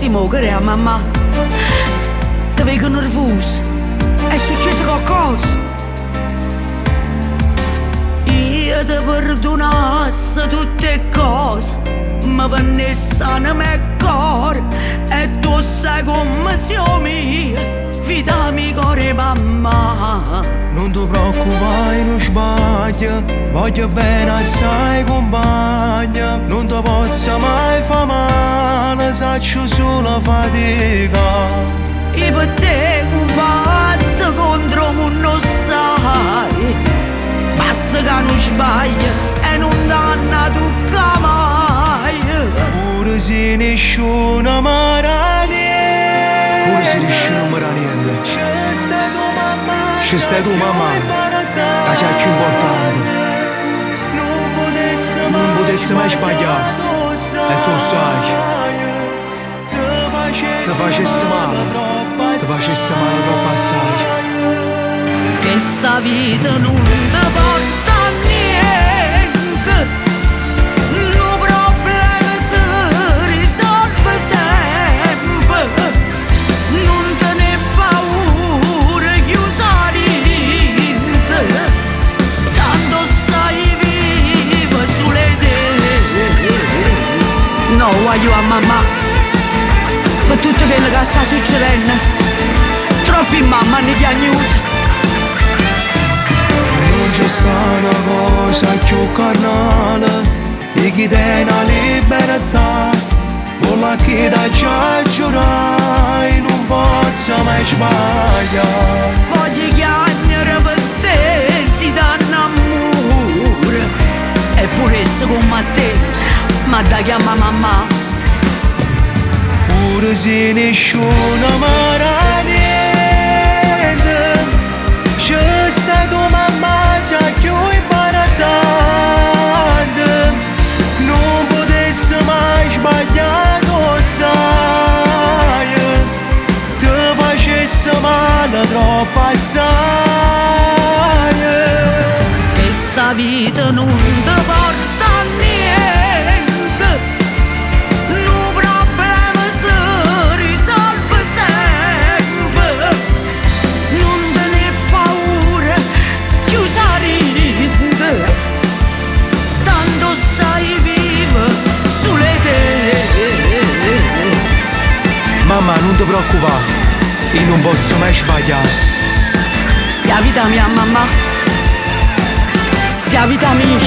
si muove a mamma? Ti vedo nervoso. È successo qualcosa? Io ti perdonassi tutte cose, ma Vanessa non mi cuore. E tu sai come siamo mia, vita mia cuore mamma. Non ti preoccupare, non sbaglio, voglio bene assai compagna. Non ti posso mai far male, saccio solo fatica. Io per te combatto contro me non sai. Basta che non sbaglia e non danna tocca mai. Pure se nessuno mi rà niente, pure se nessuno mi rà niente, c'è stai tu mamma, la cosa più importante. Non potessi mai sbagliare, e tu sai, ti facessi male troppo assai. Che sta vita non ti porta a niente, no problema si risolve sempre. Non te ne paura chiusare niente, tanto sai viva sulle te. No, voglio a mamma, per tutto quello che sta succedendo. Troppi mamma ne piagnuti. Non c'è sta una cosa più carnale di chi tiene la libertà. Vola che da già giurai, non posso mai sbagliare. Voglio chiamare per te, si danno amore. Eppure se come a te, ma da chiama mamma. Pure se nessuno mi rà niente, c'è sta tua mamma già più imbaratante. Non potessi mai sbagliare, lo sai. Ti facessi male troppo assai. E sta vita non ti porta a niente, no problema si risolve sempre. Non te ne paura chiusa ride, tanto sai viva sulle te. Mamma, non ti preoccupare, io non posso mai sbagliare. Sia vita mia mamma, sia vita mia.